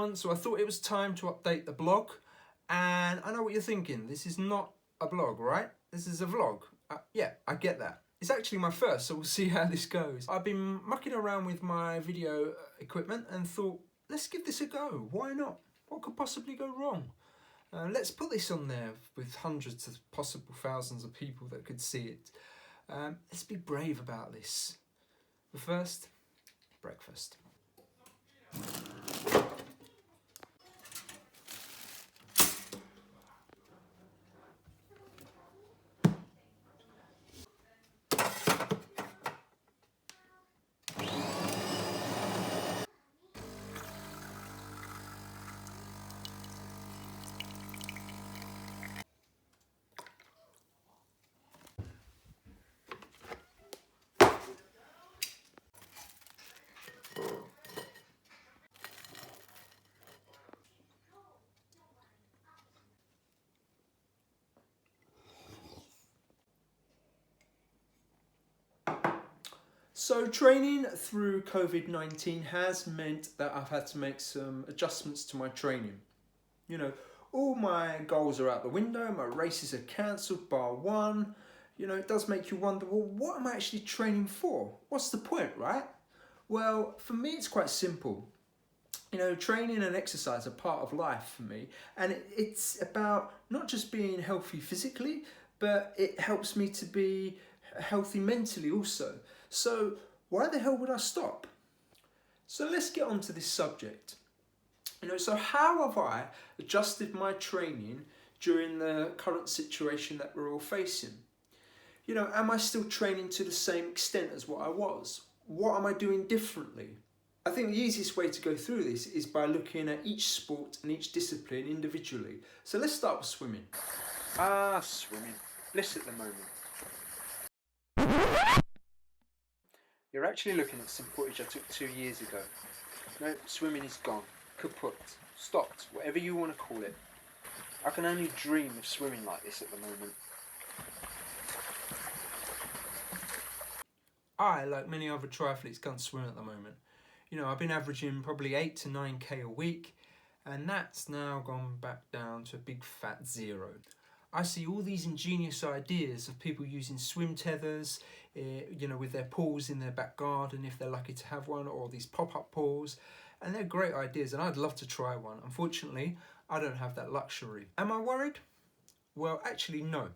months, so I thought it was time to update the blog. And I know what you're thinking, this is not a blog, right? This is a vlog. Yeah, I get that. It's actually my first, so we'll see how this goes. I've been mucking around with my video equipment and thought, let's give this a go. Why not? What could possibly go wrong? Let's put this on there with hundreds of possible thousands of people that could see it. Let's be brave about this. But first, breakfast. So training through COVID-19 has meant that I've had to make some adjustments to my training. You know, all my goals are out the window, my races are cancelled bar one. You know, it does make you wonder, well, what am I actually training for? What's the point, right? Well, for me, it's quite simple. You know, training and exercise are part of life for me. And it's about not just being healthy physically, but it helps me to be healthy mentally also. So why the hell would I stop? So let's get on to this subject. You know, so how have I adjusted my training during the current situation that we're all facing? You know, am I still training to the same extent as what I was? What am I doing differently? I think the easiest way to go through this is by looking at each sport and each discipline individually. So let's start with swimming. Swimming. Bliss at the moment. You're actually looking at some footage I took 2 years ago. No, swimming is gone. Kaput. Stopped. Whatever you want to call it. I can only dream of swimming like this at the moment. I, like many other triathletes, can't swim at the moment. You know, I've been averaging probably 8 to 9k a week, and that's now gone back down to a big fat 0. I see all these ingenious ideas of people using swim tethers, you know, with their pools in their back garden if they're lucky to have one, or these pop-up pools, and they're great ideas, and I'd love to try one. Unfortunately, I don't have that luxury. Am I worried? Well, actually, no.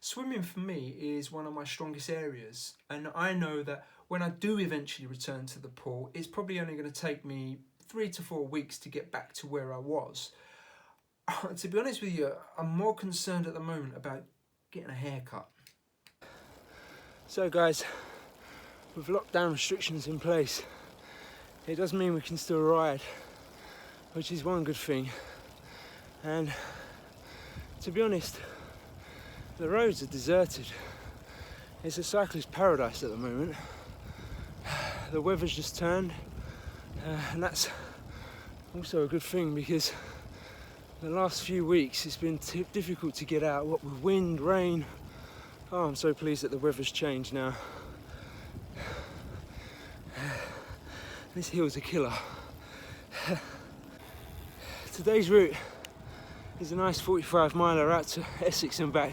Swimming for me is one of my strongest areas, and I know that when I do eventually return to the pool, it's probably only going to take me 3 to 4 weeks to get back to where I was. To be honest with you, I'm more concerned at the moment about getting a haircut. So guys, with lockdown restrictions in place, it does mean we can still ride, which is one good thing. And to be honest, the roads are deserted. It's a cyclist paradise at the moment. The weather's just turned, and that's also a good thing because the last few weeks it's been difficult to get out, what with wind, rain. Oh, I'm so pleased that the weather's changed now. This hill's a killer. Today's route is a nice 45 miler out to Essex and back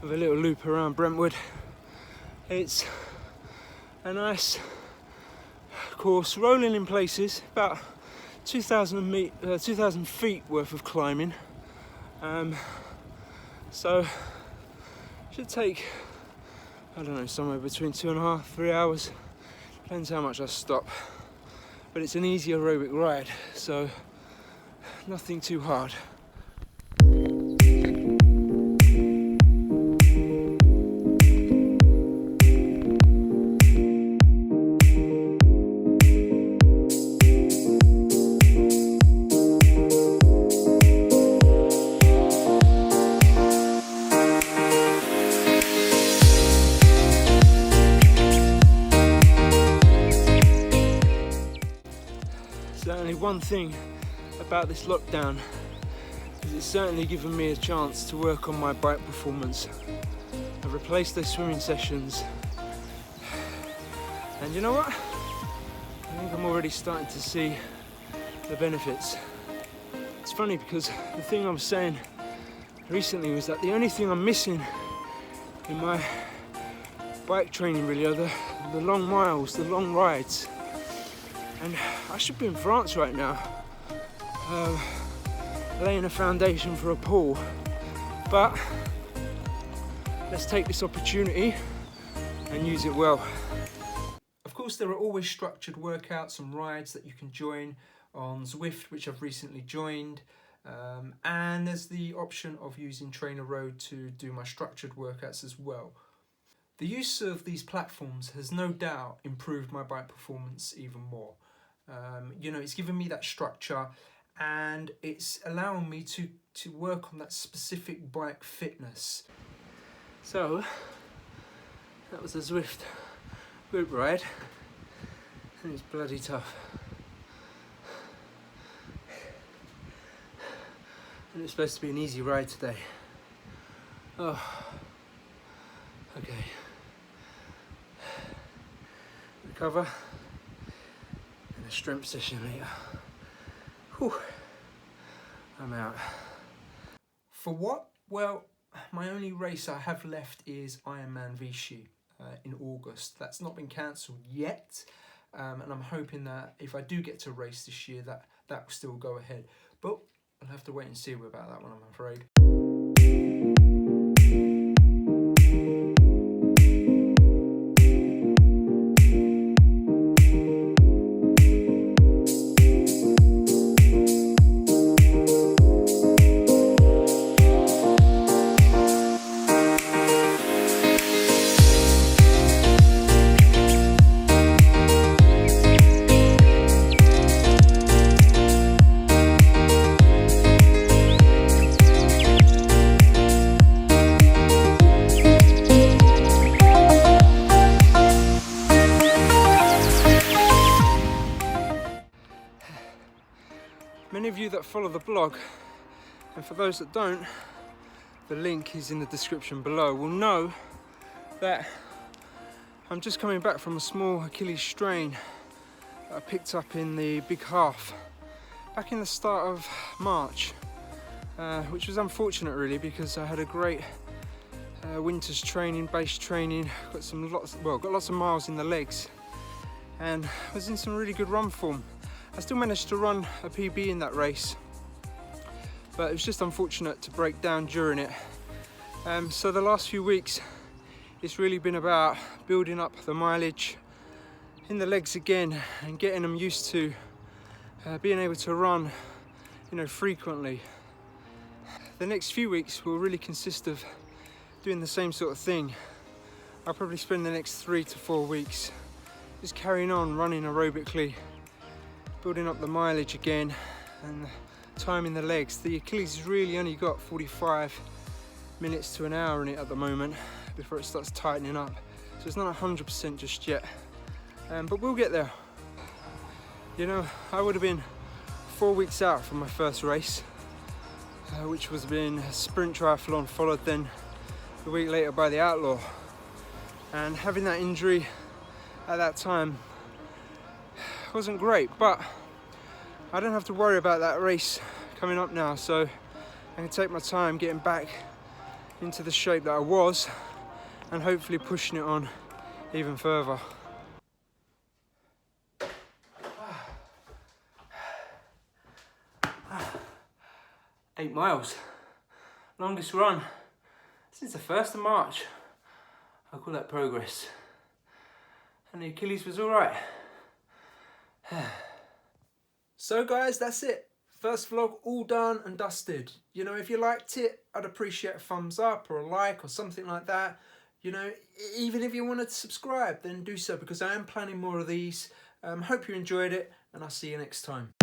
with a little loop around Brentwood. It's a nice course, rolling in places, about 2,000 feet worth of climbing. So should take, I don't know, somewhere between 2.5 to 3 hours. Depends how much I stop. But it's an easy aerobic ride, so nothing too hard. Certainly one thing about this lockdown is it's certainly given me a chance to work on my bike performance. I've replaced those swimming sessions, and you know what? I think I'm already starting to see the benefits. It's funny because the thing I was saying recently was that the only thing I'm missing in my bike training really are the long miles, the long rides. And I should be in France right now, laying a foundation for a pool. But let's take this opportunity and use it well. Of course, there are always structured workouts and rides that you can join on Zwift, which I've recently joined. And there's the option of using Trainer Road to do my structured workouts as well. The use of these platforms has no doubt improved my bike performance even more. It's given me that structure and it's allowing me to work on that specific bike fitness. So, that was a Zwift group ride and it's bloody tough. And it's supposed to be an easy ride today. Oh, okay. Recover and a strength session later. Whew. I'm out. For what? Well, my only race I have left is Ironman Vichy in August. That's not been cancelled yet, and I'm hoping that if I do get to race this year, that will still go ahead. But I'll have to wait and see about that one, I'm afraid. Many of you that follow the blog, and for those that don't, the link is in the description below, will know that I'm just coming back from a small Achilles strain that I picked up in the big half back in the start of March, which was unfortunate really because I had a great winter's training, base training, got lots of miles in the legs and was in some really good run form. I still managed to run a PB in that race, but it was just unfortunate to break down during it. So the last few weeks, it's really been about building up the mileage in the legs again and getting them used to being able to run, frequently. The next few weeks will really consist of doing the same sort of thing. I'll probably spend the next 3 to 4 weeks just carrying on running aerobically, building up the mileage again and time in the legs. The Achilles has really only got 45 minutes to an hour in it at the moment before it starts tightening up. So it's not 100% just yet, but we'll get there. I would have been 4 weeks out from my first race, which was been a sprint triathlon, followed then a week later by the Outlaw. And having that injury at that time wasn't great, but I don't have to worry about that race coming up now, so I can take my time getting back into the shape that I was and hopefully pushing it on even further. 8 miles, longest run since the 1st of March. I call that progress. And the Achilles was all right. So guys, that's it. First vlog all done and dusted. If you liked it, I'd appreciate a thumbs up or a like or something like that. Even if you wanted to subscribe, then do so because I am planning more of these. Hope you enjoyed it and I'll see you next time.